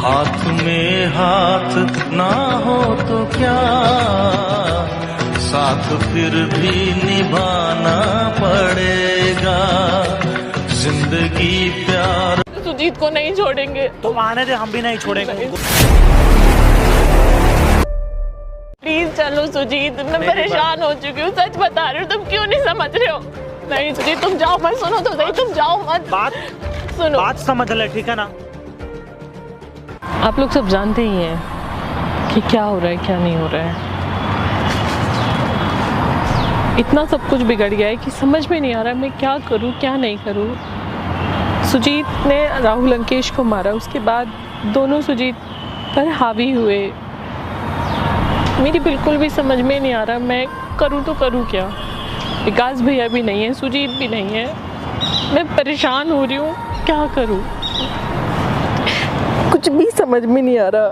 हाथ में हाथ ना हो तो क्या, साथ फिर भी निभाना पड़ेगा, जिंदगी प्यार। सुजीत को नहीं छोड़ेंगे तो आने दे, हम भी नहीं छोड़ेंगे उनको। प्लीज चलो सुजीत, मैं परेशान हो चुकी हूँ, सच बता रही हूँ, तुम क्यों नहीं समझ रहे हो? नहीं सुजीत तुम जाओ मत, सुनो तो सही, तुम जाओ मत। बात समझ ले, ठीक है ना? आप लोग सब जानते ही हैं कि क्या हो रहा है क्या नहीं हो रहा है। इतना सब कुछ बिगड़ गया है कि समझ में नहीं आ रहा मैं क्या करूं क्या नहीं करूं। सुजीत ने राहुल अंकेश को मारा, उसके बाद दोनों सुजीत पर हावी हुए। मेरी बिल्कुल भी समझ में नहीं आ रहा मैं करूं तो करूं क्या। विकास भैया भी नहीं है, सुजीत भी नहीं है, मैं परेशान हो रही हूँ, क्या करूं कुछ भी समझ में नहीं आ रहा।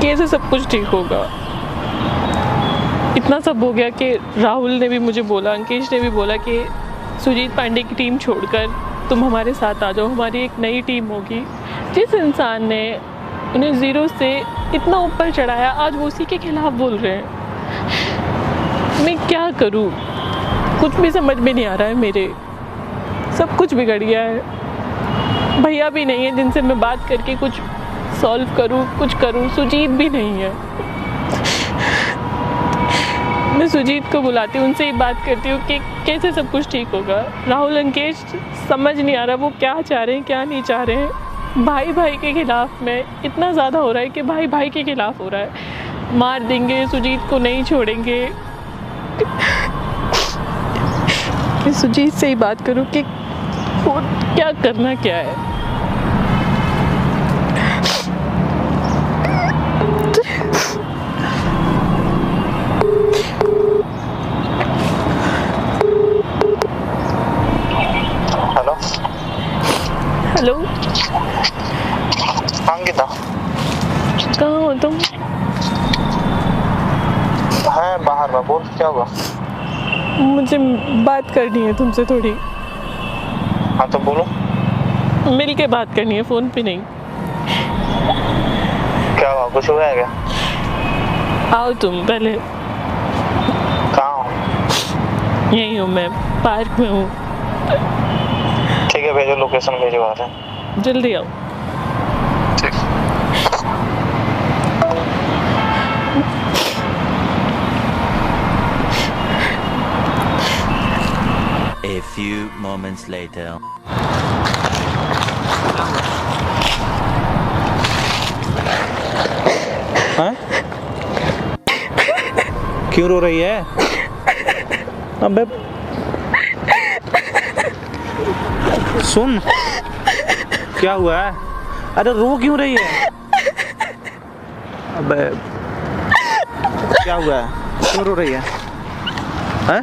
कैसे सब कुछ ठीक होगा? इतना सब हो गया कि राहुल ने भी मुझे बोला, अंकेश ने भी बोला कि सुजीत पांडे की टीम छोड़कर तुम हमारे साथ आ जाओ, हमारी एक नई टीम होगी। जिस इंसान ने उन्हें ज़ीरो से इतना ऊपर चढ़ाया, आज वो उसी के खिलाफ बोल रहे हैं। मैं क्या करूं? कुछ भी समझ में नहीं आ रहा है मेरे, सब कुछ बिगड़ गया है। भैया भी नहीं है जिनसे मैं बात करके कुछ सॉल्व करूं, कुछ करूं। सुजीत भी नहीं है। मैं सुजीत को बुलाती हूँ, उनसे ही बात करती हूँ कि कैसे सब कुछ ठीक होगा। राहुल अंकेश समझ नहीं आ रहा वो क्या चाह रहे हैं क्या नहीं चाह रहे हैं। भाई भाई के खिलाफ में इतना ज़्यादा हो रहा है कि भाई भाई के खिलाफ हो रहा है। मार देंगे, सुजीत को नहीं छोड़ेंगे। मैं सुजीत से ही बात करूँ कि वो क्या करना क्या है। हेलो हेलो अंकिता, कहाँ हो तुम? है बाहर में, बोल क्या हुआ? मुझे बात करनी है तुमसे थोड़ी। हाँ तो बोलो। मिल के बात करनी है, फोन पे नहीं। क्या हुआ, कुछ हुआ है क्या? आओ तुम पहले। कहाँ हो? यहीं हूँ मैं, पार्क में हूँ। ठीक है भेजो, लोकेशन भेजो आ रहे हैं। जल्दी आओ। ठीक। A few moments later. हैं? क्यों रो रही है? अबे सुन, क्या हुआ है? अरे रो क्यों रही है? अबे क्या हुआ है? क्यों रो रही है? हैं?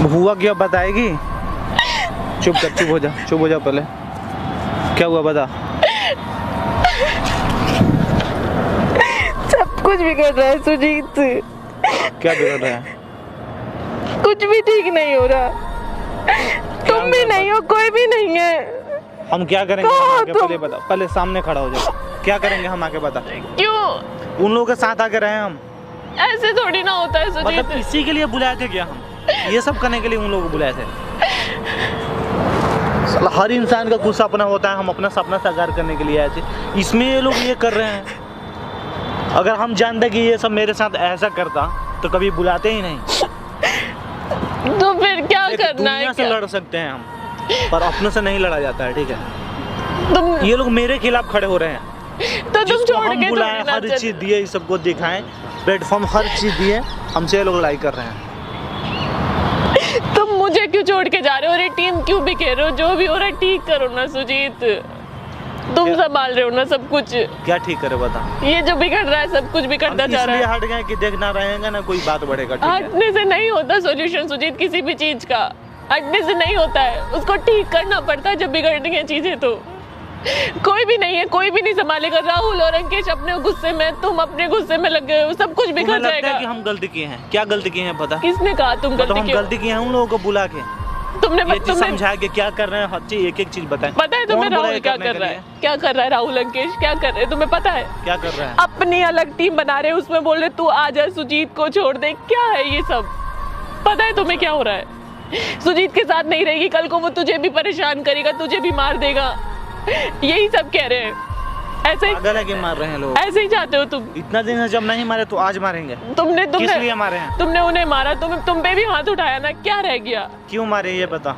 हुआ क्या बताएगी? चुप कर, चुप हो जा पहले। क्या हुआ बता। सब कुछ बिगड़ रहा है सुजीत। क्या बिगड़ रहा है? कुछ भी ठीक नहीं हो रहा। तुम भी नहीं हो, कोई भी नहीं है। हम क्या करेंगे? हम आके पहले बता, पहले सामने खड़ा हो जाओ। क्या करेंगे हम आके बता। क्यों? उन लोगों के साथ आके रहे हम। ऐसे थोड़ी ना होता है सुजीत। मतलब इसी के लिए बुलाए थे क्या हम? ये सब करने के लिए उन लोगों को बुलाए थे? साला हर इंसान का कुछ सपना होता है, हम अपना सपना साकार करने के लिए आए थे। इसमें ये लोग ये कर रहे हैं। अगर हम जानते कि ये सब मेरे साथ ऐसा करता तो कभी बुलाते ही नहीं। तो फिर क्या करना है? दुनिया से लड़ सकते हैं हम, पर अपने से नहीं लड़ा जाता है, ठीक है? तुम ये लोग मेरे खिलाफ खड़े हो रहे हैं। तो तुम छोड़ हम के बुलाए, हर चीज दिए, इस सबको दिखाएं, प्लेटफॉर्म हर चीज दिए, हमसे ये लोग लड़ाई कर रहे हैं। तुम मुझे क्यों छोड़ के जा रहे हो? अरे टीम क्यों बिखेर रहे हो? जो भी हो रहा है ठीक करो ना सुजीत। तुम संभाल रहे हो ना सब कुछ। क्या ठीक करे बता। ये जो बिगड़ रहा है सब कुछ बिगड़ता जा रहा है। हट गए कि देखना रहेगा ना कोई बात बढ़ेगा, ठीक है? हटने से नहीं होता सॉल्यूशन सुजीत, किसी भी चीज का हटने से नहीं होता है, उसको ठीक करना पड़ता है जब बिगड़ रही है चीजें। तो कोई भी नहीं है, कोई भी नहीं संभालेगा। राहुल और अंकेश अपने गुस्से में, तुम अपने गुस्से में लग गए हो, सब कुछ बिखर जाएगा। कि हम गलती किए हैं? क्या गलती किए हैं पता? किसने कहा तुम गलती हम किए हो? गलती किए हैं उन लोगों को बुला के। तुमने समझा के क्या कर रहे हैं हर चीज एक एक चीज बताएं। पता है तुम्हें कौन बोला राहुल ये क्या करने कर के रहा लिए? है? क्या कर रहा है राहुल अंकेश, क्या कर रहे हैं तुम्हें पता है? क्या कर रहा है? अपनी अलग टीम बना रहे हैं, उसमें बोल रहे तू आ जा, सुजीत को छोड़ दे। क्या है ये सब? पता है तुम्हें क्या हो रहा है? सुजीत के साथ नहीं रहेगी, कल को वो तुझे भी परेशान करेगा, तुझे भी मार देगा। यही सब कह रहे हैं। ऐसे ही पागल है कि मार रहे हैं लोग। ऐसे ही चाहते हो तुम। इतना दिन जब नहीं मारे तो आज मारेंगे। तुमने किस लिए मारे हैं? तुमने उन्हें मारा, तुम पे भी हाथ उठाया ना, क्या रह गया? क्यों मारे ये बता,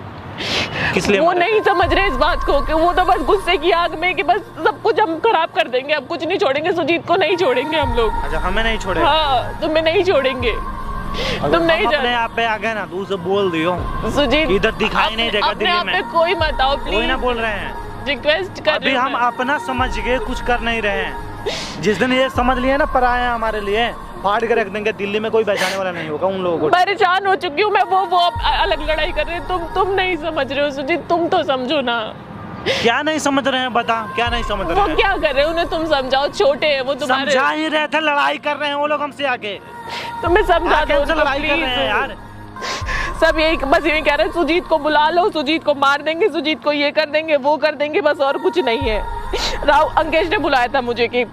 किस लिए वो मारे? नहीं समझ रहे इस बात को कि वो तो बस गुस्से की आग में कि बस सब कुछ हम खराब कर देंगे, अब कुछ नहीं छोड़ेंगे, सुजीत को नहीं छोड़ेंगे हम लोग। अच्छा हमें नहीं छोड़े? हाँ, तुम्हें नहीं छोड़ेंगे। तुम नहीं अपने आप पे आ गए ना तो उसे बोल दियो सुजीत, इधर दिखाई नहीं देगा अपने दिल्ली आप में। पे कोई मत आओ कोई ना प्लीज, बोल रहे हैं। रिक्वेस्ट कर अभी रही हूँ हम मैं। अपना समझ के कुछ कर नहीं रहे हैं। जिस दिन ये समझ लिए ना पराया है हमारे लिए, फाड़ के रख देंगे। दिल्ली में कोई बचाने वाला नहीं होगा उन लोगों को। परेशान हो चुकी हूँ मैं, वो अलग लड़ाई कर रहे हैं, तुम नहीं समझ रहे हो सुजीत, तुम तो समझो ना। क्या नहीं समझ रहे हैं बता, क्या नहीं समझ रहे वो हैं? क्या कर रहे हैं उन्हें तुम समझाओ, छोटे हैं वो तुम्हारे। समझा ही रहे थे, लड़ाई कर रहे हैं वो लोग हमसे आके। तुम्हें समझा आके दो हमसे उनको, लड़ाई कर रहे हैं please। यार। सब यही बस यही कह रहे हैं, सुजीत को बुला लो, सुजीत को मार देंगे, सुजीत को ये कर देंगे, वो कर देंगे, बस और कुछ नहीं है। अंकेश ने बुलाया था मुझे कि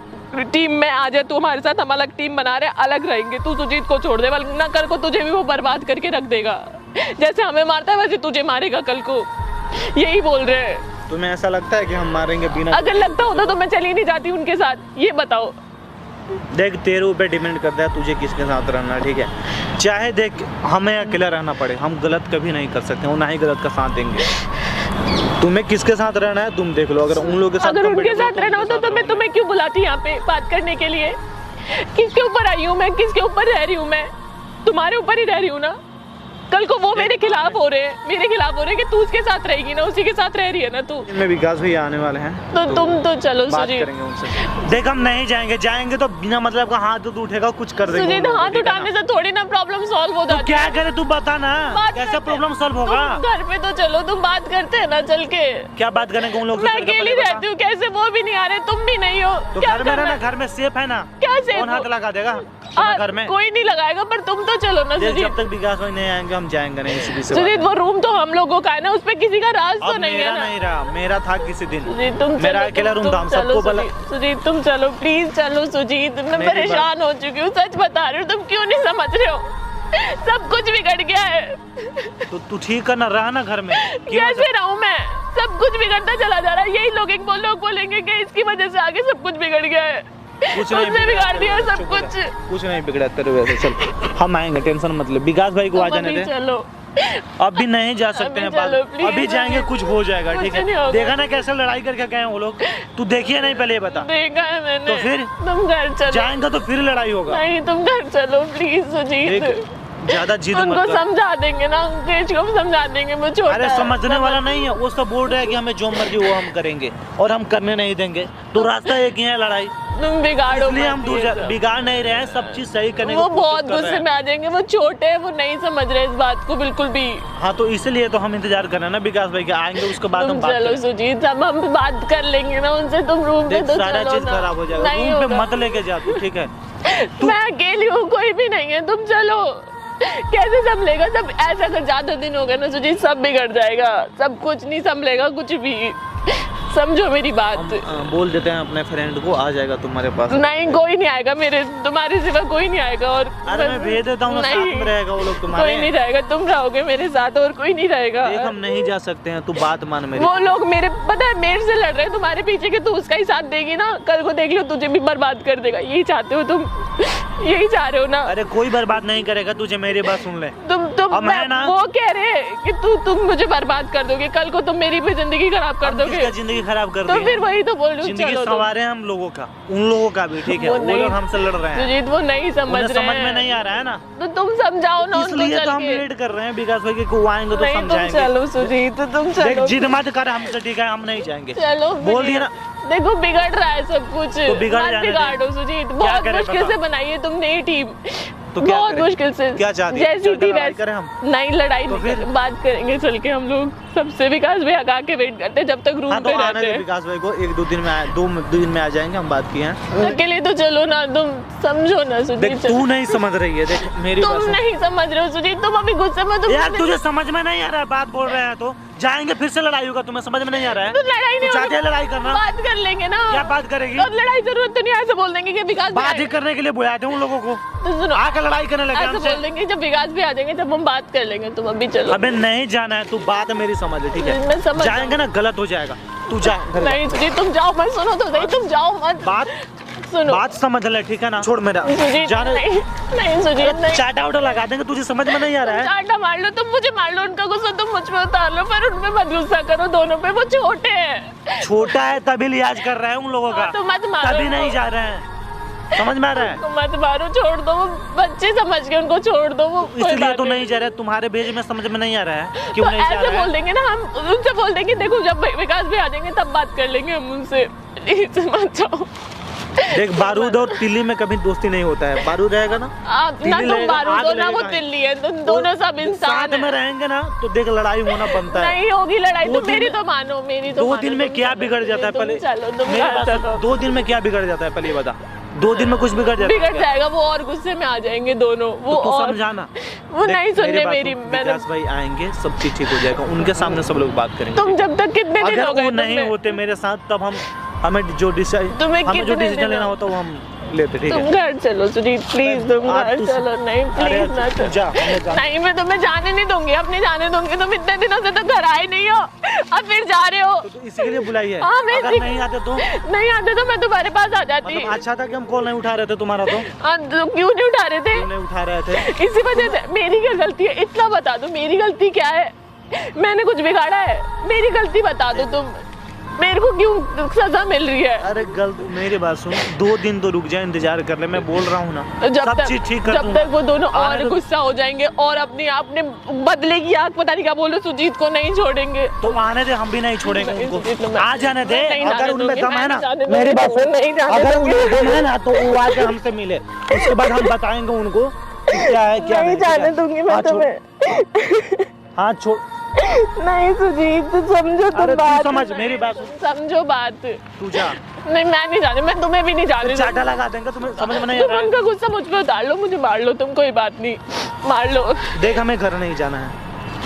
टीम में आ जाए तू हमारे साथ, हम अलग टीम बना रहे हैं, अलग रहेंगे, तू सुजीत को छोड़ दे, वरना कल को तुझे भी वो बर्बाद करके रख देगा। जैसे हमें मारता है वैसे तुझे मारेगा कल को, यही बोल रहे हैं। तुम्हें ऐसा लगता है कि हम मारेंगे बिना? अगर लगता होता तो मैं चली नहीं जाती उनके साथ, ये बताओ। देख तेरे ऊपर डिपेंड करता है तुझे किसके साथ रहना है, ठीक है? चाहे देख हमें अकेला रहना पड़े, हम गलत कभी नहीं कर सकते, वो ना ही गलत का साथ देंगे। तुम्हें किसके साथ रहना है तुम देख लो। अगर उन लोगों के साथ, अगर उनके साथ रहना होता तो मैं तुम्हें क्यों बुलाती यहाँ पे बात करने के लिए? किसके ऊपर आई हूँ मैं, किसके ऊपर रह रही हूँ मैं? तुम्हारे ऊपर ही रह रही हूँ ना। कल को वो मेरे खिलाफ हो रहे हैं, मेरे खिलाफ हो रहे हैं कि तू उसके साथ रहेगी ना, उसी के साथ रह रही है ना तू। में विकास भैया आने वाले हैं तो तुम तो चलो बात सुजीत। करेंगे उनसे। देख हम नहीं जाएंगे तो बिना मतलब का हाथ तो उठेगा, कुछ कर देंगे सुजीत, उन लोगों को, हाथ ठीक है उठाने ना? से थोड़ी ना प्रॉब्लम सॉल्व हो तो जाती क्या है। करे तू बता ना, बात कैसे करते- प्रॉब्लम सॉल्व होगा? तुम घर पे तो चलो, तुम बात करते हैं ना चल के। क्या बात करेंगे उन लोगों मैं से? अकेली रहती हूँ, कैसे वो भी नहीं आ रहे, तुम भी नहीं हो, तो क्या घर में करना रहना, है? घर में सेफ है ना? क्या safe कौन हाथ हो? लगा देगा घर में? कोई नहीं लगाएगा, पर तुम तो चलो ना देख, सुजीत। जब तक विकास भाई नहीं आएंगे हम जाएंगे नहीं इसी से। सुजीत, वो रूम तो हम लोगों का है ना, उसपे किसी का राज तो अब नहीं है मेरा ना। नहीं रहा, मेरा था किसी दिन। सुजीत तुम मेरा चलो, अकेला रूम था, हम तुम चलो, सबको बोला। सुजीत तुम चलो प्लीज, चलो सुजीत, मैं मेरी परेशान हो चुकी हूँ, सच बता रही हूँ, तुम क्यों नहीं समझ रहे हो? सब कुछ बिगड़ गया है। तो तू ठीक करना रहा ना घर में। क्यों कैसे रहूं मैं? सब कुछ बिगड़ता चला जा रहा है। यही लोग लोग बोलेंगे कि इसकी वजह से आगे सब कुछ बिगड़ गया है, कुछ नहीं उसने बिगाड़ तेरे दिया वजह से, सब चुप रह। कुछ। कुछ नहीं बिगड़ा तेरे वजह से। चल हम आएंगे, टेंशन मत ले। विकास भाई को आ तुम जाने अभी दे। चलो, अभी नहीं जा सकते अभी हैं चलो, बात। please, अभी जाएंगे, कुछ हो जाएगा, कुछ ठीक नहीं है? होगा। देखा ना कैसे लड़ाई करके गए हैं वो लोग। तू देखिए नहीं पहले ये बता। देखा है मैंने। तो फिर? तुम घर चलो। जाएंगे तो फिर लड़ाई होगा। नहीं, तुम घर चलो प्लीज सुजीत। देख, ज्यादा जिद उनको मत कर। समझा देंगे ना, अंकेश को समझा देंगे, वो छोटा अरे है। समझने वाला नहीं है, वो सब बोल रहा है कि हमें जो मर्जी वो हम करेंगे और हम करने नहीं देंगे। तो रास्ता एक ही है, लड़ाई। तुम बिगाड़ो इसलिए मत हम दूर ये सब। बिगाड़ नहीं रहे हैं, सब चीज सही करने की वो कोशिश बहुत कर रहे गुस्से हैं। में आ जाएंगे, वो छोटे हैं, वो नहीं समझ रहे इस बात को बिल्कुल भी। हाँ तो इसलिए तो हम इंतजार कर रहे हैं ना विकास भाई के आएंगे, उसके बाद तुम हम बात चलो करेंगे। सुजीत, हम बात कर लेंगे ना उनसे, तुम रूम पे देख तो सारा चलो चीज ना। खराब हो जाएगा, नहीं रूम पे होगा। मत लेके जा तू, ठीक है? मैं अकेली हूँ, कोई भी नहीं है, तुम चलो। कैसे संभलेगा सब? ऐसा अगर ज्यादा दिन हो गए ना सुजीत, सब बिगड़ जाएगा, सब कुछ नहीं संभलेगा कुछ भी। समझो मेरी बात। हम बोल देते हैं अपने फ्रेंड को, आ जाएगा तुम्हारे पास। नहीं, कोई नहीं आएगा मेरे, तुम्हारे सिवा कोई नहीं आएगा। और अरे मैं भेज देता हूँ ना, साथ में रहेगा वो लोग तुम्हारे। कोई नहीं रहेगा, तुम रहोगे मेरे साथ, और कोई नहीं रहेगा। देख हम नहीं जा सकते हैं, तू बात मान मेरी। वो लोग मेरे, पता है, मेरे से लड़ रहे हैं तुम्हारे पीछे कि तू उसका ही साथ देगी ना, कल को देख लो तुझे भी बर्बाद कर देगा। यही चाहते हो तुम? यही चाह रहे हो ना? अरे कोई बर्बाद नहीं करेगा, तुझे मेरी बात सुन ले। तुम अब मैं ना- वो कह रहे हैं कि तुम मुझे बर्बाद कर दोगे, कल को तुम मेरी भी जिंदगी खराब कर हम दोगे। किसका जिंदगी खराब कर तो दी फिर है? वही तो बोल रही हूँ, जिंदगी चलो तुम। संवारे हम लोगों का, उन लोगों का भी, ठीक है? वो लोग हमसे लड़ रहे हैं, सुजीत वो नहीं समझ उन्हें रहे समझ हैं। में नहीं आ रहा है ना, तो तुम समझाओ ना उनको इसलिए तो चल हम के। वेट कर रहे हैं विकास भाई के को आएंगे तो नहीं, तुम समझाएंगे। चलो सुजीत, तुम देख चलो। जिद मत कर हमसे, ठीक है? हम नहीं जाएंगे। चलो बोल दिया ना। देखो बिगड़ रहा है सब कुछ, तो बिगड़ मत जाने दे। बिगाड़ो सुजीत, बहुत करे मुश्किल बता। से बनाई है तुमने ये टीम। तो क्या बहुत करें? मुश्किल से क्या चाहती है? जैसी चल के थी लड़ाई वैसे करें हम? नहीं लड़ाई तो नहीं फिर? करें, बात करेंगे चल के हम लोग सबसे। विकास भैया आगा के वेट करते हैं जब तक रूम हाँ तो पे आने रहते दे हैं। विकास भाई को, 1-2 दिन में दो दिन में आ जाएंगे, हम बात किए हैं। अकेले तो चलो ना, तुम समझो ना देख सुजीत। तू नहीं समझ रही है, देख मेरी बात तुम सुन। नहीं समझ रहे हो सुजीत, तुम अभी गुस्से में तुम यार तुझे समझ में नहीं आ रहा है, बात बोल रहे हैं तो जाएंगे फिर से लड़ाई होगा, तुम्हें समझ में नहीं आ रहा है? तो लड़ाई नहीं चाहते हैं होगी, लड़ाई करना? बात कर लेंगे ना। क्या बात करेगी? तो लड़ाई जरूरत तो नहीं, ऐसे बोल देंगे कि विकास भी बात ही आए। करने के लिए बुलाते हैं उन लोगों को, तो सुनो, आकर लड़ाई करने लगे ऐसे हमसे। बोल देंगे जब विकास भी आ जाएंगे तब हम बात कर लेंगे, तुम अभी चलो। अबे नहीं जाना है, तू बात मेरी समझ ले, ठीक मैं है? समझ जाएंगे ना गलत हो जाएगा, तू जा घर जा। नहीं सुजीत तुम जाओ मत, सुनो तो सही, तुम जाओ मत। बात सुनो बात समझ ले, ठीक है ना? छोड़ मेरा सुजीत, जाने। नहीं नहीं सुजीत नहीं। चाटा उटा लगा देंगे, तुझे समझ में नहीं आ रहा है? चाटा मार लो, तुम मुझे मार लो, उनका गुस्सा तुम मुझ पे उतार लो, पर उनपे मत गुस्सा करो, दोनों पे। वो छोटे हैं। छोटा है तभी लिहाज कर रहा है उन लोगों का, तो मत मारो तभी नहीं उनको। जा रहे हैं, समझ में आ रहा है? तो मत मारो, छोड़ दो, वो बच्चे समझ के उनको छोड़ दो, वो कोई इसलिए बात तो नहीं जा रहा है, तुम्हारे भेज में समझ में नहीं आ रहा है क्यों तो नहीं जा ऐसे रहा बोल है? देंगे ना, हम उनसे बोल देंगे देखो जब विकास भी आ जाएंगे तब बात कर लेंगे हम उनसे। प्लीज मत जाओ। देख बारूद और तिल्ली में कभी दोस्ती नहीं होता है, बारूद रहेगा ना आप ना तिल्ली तुम रहेगा, बारूद आग हो ना वो लगेगा। तिल्ली है, तुम दोनों सब इंसान साथ में हैं। रहेंगे ना तो देख लड़ाई होना बनता है। नहीं होगी लड़ाई, दो तो दिन मेरी में- तो मानो, मेरी तो 2 मानो, दिन में तुम क्या चलो, बिगड़ जाता है तुम पहले? चलो तुम मेरी घर बात चलो। सुन, 2 दिन में क्या बिगड़ जाता है पहले ये बता? 2 दिन में कुछ बिगड़ जाता है बिगड़ क्या? जाएगा, वो और गुस्से में आ जाएंगे दोनों, वो तो तू और समझाना। वो देख, नहीं सुनने बात मेरी। सुन, मैंने विकास भाई आएंगे, सब चीज ठीक हो जाएगा, उनके सामने सब लोग बात करेंगे। तुम जब तक कितने दिन हो अगर गए वो नहीं तुम्हें? होते मेरे साथ तब हमें जो डिसीजन कितने दिन लेना हो? होता वो हम लेते, ठीक तुम है? घर चलो सुजीत, प्लीज तुम आज घर तू- चलो। नहीं अरे प्लीज ना तू जा, हमें जा। नहीं मैं तुम्हें जाने नहीं दूंगी, अपने जाने दूंगी। तुम इतने दिनों से तो घर आए नहीं हो, अब फिर जा रहे हो। तो इसी के लिए बुलाई है। हाँ, मैं अगर इसी- नहीं आते तो नहीं आते तो मैं तुम्हारे पास आ जाती। मतलब अच्छा था कि हम कॉल नहीं उठा रहे थे तुम्हारा, तो तो क्यों नहीं उठा रहे थे? क्यों नहीं उठा रहे थे? इसी वजह से। मेरी क्या गलती है इतना बता दो, मेरी गलती क्या है? मैंने कुछ बिगाड़ा है? मेरी गलती बता दो तुम, मेरे को क्यों सजा मिल रही है? अरे गलत, मेरी बात सुन, 2 दिन तो रुक जा, इंतजार कर ले, मैं बोल रहा हूँ ना, जब सब चीज ठीक कर जब दूंगा। तक वो दोनों और आने दो। गुस्सा हो जाएंगे और अपने आप ने बदले की आग, पता नहीं क्या बोलो, सुजीत को नहीं छोड़ेंगे। तो आने दे, हम भी नहीं छोड़ेंगे नहीं, उनको, सुजीत, मैं- आ जाने दे। मैं नहीं अगर जाने उनमें दूंगी, दम मैं है ना, नहीं जाने दूंगी, मेरी बात सुन, नहीं जाने अगर दूंगी। उनमें दम है ना तो वो आके हमसे मिले, उसके बाद हम बताएंगे उनको कि क्या है क्या नहीं ठीक है? जाने दूंगी मैं हाँ, छोड़। तुम्हें। हाँ छोड़। नहीं सुजीत समझो तुम अरे तू बात, समझ मेरी बात सुन। समझो बात। तू जा, नहीं मैं नहीं जाने, मैं तुम्हें भी नहीं जाने चाटा दूंगी। लगा देंगे, तुम्हें समझ में नहीं आ तुम रहा है? उनका गुस्सा मुझ पे उतार लो, मुझे मार लो तुम, कोई बात नहीं, मार लो। देख हमें घर नहीं जाना है,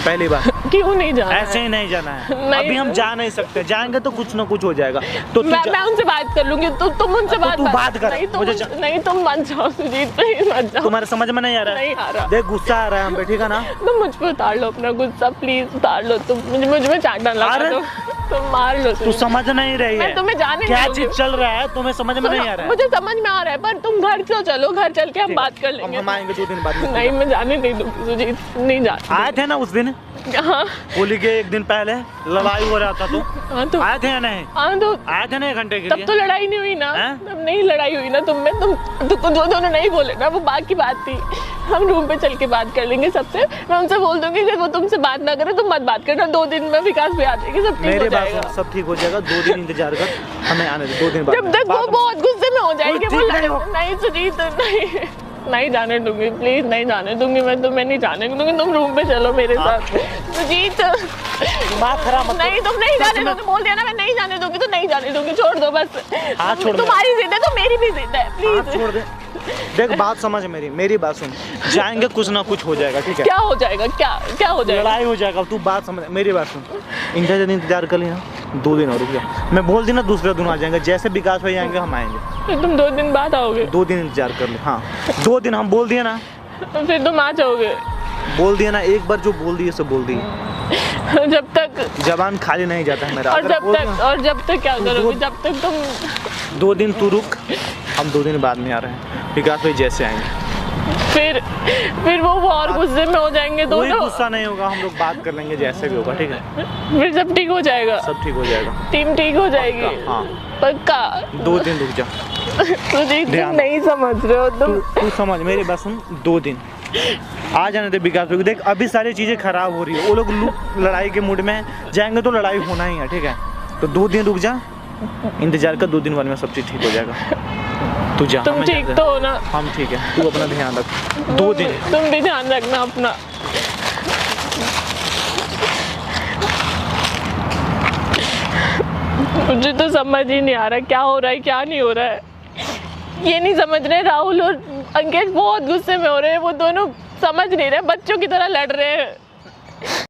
पहली बात। क्यों नहीं जाना ऐसे है? ही नहीं जाना है, नहीं। अभी हम जा नहीं सकते, जाएंगे तो कुछ ना कुछ हो जाएगा। तो तू मैं उनसे बात कर लूंगी, तुम उनसे तो तू बात कर, नहीं मुझे नहीं तुम मत जाओ सुजीत, प्लीज मत जाओ। तुम्हारे समझ में नहीं आ रहा नहीं आ रहा। देख गुस्सा आ रहा है हम पे, ठीक है ना? तुम मुझ पे उतार लो अपना गुस्सा, प्लीज उतार लो तुम, मुझ में चाटा लगा अरे! दो, तुम मार लो तू सुजीत। समझ नहीं रही है, मैं तुम्हें जाने क्या नहीं दूंगी। चीज चल रहा है तुम्हें समझ में नहीं आ रहा है? मुझे समझ में आ रहा है, पर तुम घर तो चलो, घर चल के हम बात कर लेंगे। हम आएंगे 2 दिन बाद में। नहीं मैं जाने नहीं दूंगी सुजीत, नहीं जाने। आए थे ना उस दिन, हाँ होली के 1 दिन पहले लड़ाई हो रहा था, तो हाँ तो आए थे या नहीं? हाँ तो आए थे ना 1 घंटे के तब लिए? तो लड़ाई नहीं हुई ना, हैं? तब नहीं लड़ाई हुई ना तुम में, तुम दोनों नहीं बोले ना, वो बात की बात थी। हम रूम पे चल के बात कर लेंगे सबसे, मैं उनसे बोल दूंगी कि वो तुमसे बात ना करे, तुम मत बात करना, 2 दिन में विकास भी आ जाएगी, सब ठीक हो मेरे जाएगा। बात सब ठीक हो जाएगा, 2 दिन इंतजार कर, हमें आने दे 2 दिन बाद। जब तक वो बहुत गुस्से में हो जाएंगे, कोई वो ठीक नहीं हो। नहीं सुजीत नहीं, नहीं जाने दूंगी, प्लीज नहीं जाने दूंगी, मैं तुम्हें नहीं जाने दूंगी, तुम रूम पे चलो मेरे साथ सुजीत। दिमाग खराब मत कर। नहीं तुम नहीं सच जाने में। दोगे, बोल दिया ना मैं नहीं जाने दूंगी, तो नहीं जाने दूंगी, छोड़ दो बस। हाँ, छोड़ दे। तुम्हारी जिद है तो मेरी भी जिद है, हाथ प्लीज। छोड़ दे। देख बात समझ मेरी बात सुन, जाएंगे कुछ ना कुछ हो जाएगा, ठीक है? क्या हो जाएगा, क्या क्या हो जाएगा? लड़ाई हो जाएगा, तू बात समझ, मेरी बात सुन, इंतजार कर लेना, 2 दिन और रुक जा, मैं बोल दी ना दूसरे दिन आ जाएंगे, जैसे विकास भाई आएंगे हम आएंगे। फिर तुम 2 दिन बाद आओगे, 2 दिन इंतजार कर ले। हाँ 2 दिन हम बोल दिए ना, फिर तुम आ जाओगे। बोल दिया ना, एक बार जो बोल दिए सो बोल दिए, जब तक जबान खाली नहीं जाता है मेरा। और अगर बोल दिया- जब तक क्या करोगे, जब तक तुम 2 दिन तू रुक, हम 2 दिन बाद में आ रहे हैं, विकास भाई जैसे आएंगे। फिर वो और गुस्से में हो जाएंगे कोई दोनों, गुस्सा नहीं होगा, हम लोग बात कर लेंगे जैसे भी होगा, ठीक है? फिर सब ठीक हो जाएगा, सब ठीक हो जाएगा, टीम ठीक हो जाएगी, पक्का, हाँ। पक्का। 2 दिन रुक जा, सुजीत तुम ध्यान। नहीं समझ रहे हो तुम। तू समझ मेरी बात सुन, 2 दिन आ जाने दे विकास भाई को। देख अभी सारी चीजें खराब हो रही है, वो लोग लड़ाई के मूड में जाएंगे तो लड़ाई होना ही है, ठीक है? तो 2 दिन रुक जा, इंतजार कर, 2 दिन बाद में सब चीज ठीक हो जाएगा। तू जा, तुम हमें ठीक जाते तो हैं। हो ना? हम ठीक है, तू अपना ध्यान रख, 2 दिन। तुम भी ध्यान रखना अपना। मुझे तो समझ ही नहीं आ रहा क्या हो रहा है क्या नहीं हो रहा है। ये नहीं समझ रहे, राहुल और अंकित बहुत गुस्से में हो रहे हैं, वो दोनों समझ नहीं रहे, बच्चों की तरह लड़ रहे हैं।